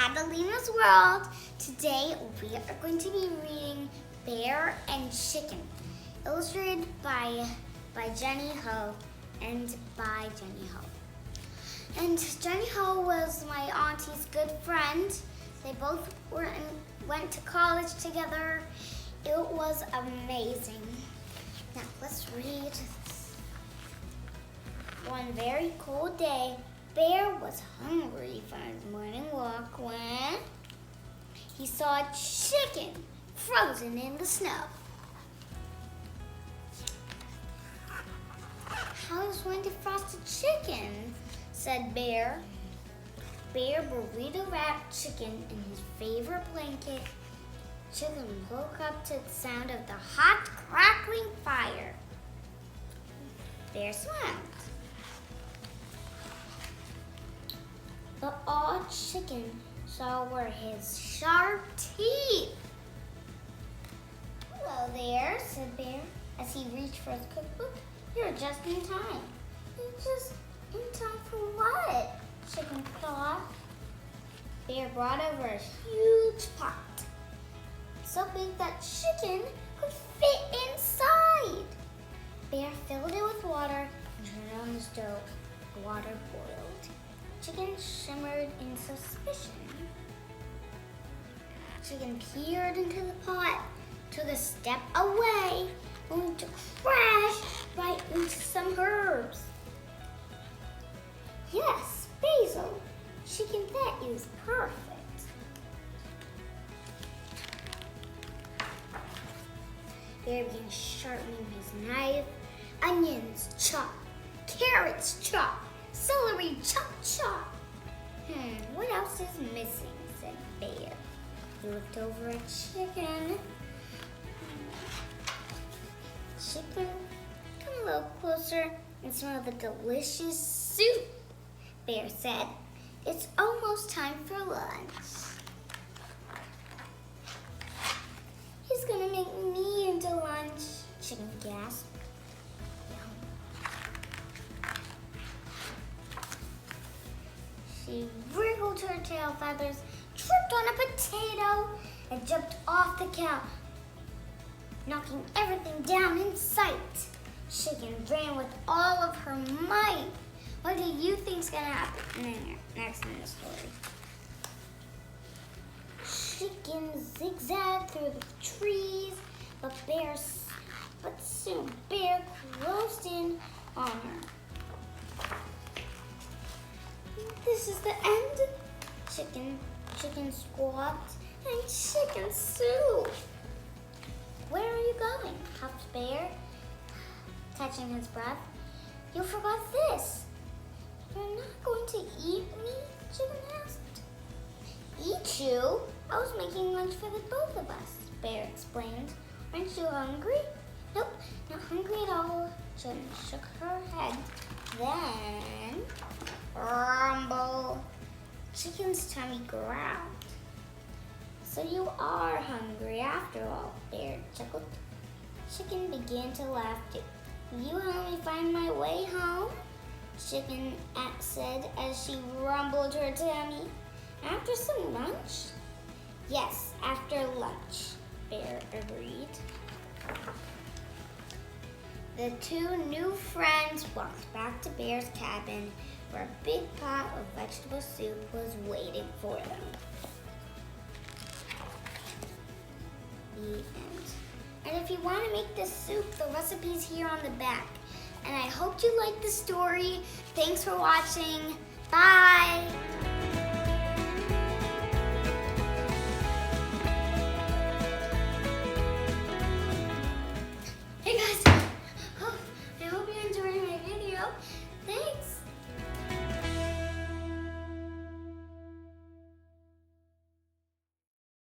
Adelina's World. Today we are going to be reading Bear and Chicken, illustrated by Jannie Ho and by Jannie Ho. And Jannie Ho was my auntie's good friend. They both went to college together. It was amazing. Now let's read. One very cold day, Bear was hungry from his morning walk when he saw a chicken frozen in the snow. "How is one to frost a chicken?" said Bear. Bear burrito-wrapped Chicken in his favorite blanket. Chicken woke up to the sound of the hot, crackling fire. Bear smiled. But all Chicken saw were his sharp teeth. "Hello there," said Bear as he reached for his cookbook. "You're just in time." "Just in time for what?" Chicken thought. Bear brought over a huge pot, so big that Chicken could fit inside. Bear filled it with water and turned on the stove. The water boiled. Chicken shimmered in suspicion. Chicken peered into the pot, took a step away, only to crash right into some herbs. "Yes, basil. Chicken, that is perfect." Bear began sharpening his knife. Onions chop, carrots chop, celery chop chop. What else is missing?" said Bear. He looked over at Chicken. "Chicken, come a little closer and smell the delicious soup," Bear said. "It's almost time for lunch." "He's gonna make me into lunch," Chicken gasped. She wriggled her tail feathers, tripped on a potato, and jumped off the couch, knocking everything down in sight. Chicken ran with all of her might. What do you think's gonna happen next in the story? Chicken zigzagged through the trees, but soon Bear closed in on her. "This is the end." Chicken squawked, "and chicken soup." "Where are you going?" huffed Bear, catching his breath. "You forgot this." "You're not going to eat me?" Chicken asked. "Eat you? I was making lunch for the both of us," Bear explained. "Aren't you hungry?" "Nope, not hungry at all." Chicken shook her head. Then, rumble. Chicken's tummy growled. "So you are hungry after all," Bear chuckled. Chicken began to laugh too. "Will you help me find my way home?" Chicken said as she rumbled her tummy. "After some lunch?" "Yes, after lunch," Bear agreed. The two new friends walked back to Bear's cabin, where a big pot of vegetable soup was waiting for them. The end. And if you want to make this soup, the recipe's here on the back. And I hope you liked the story. Thanks for watching. Bye!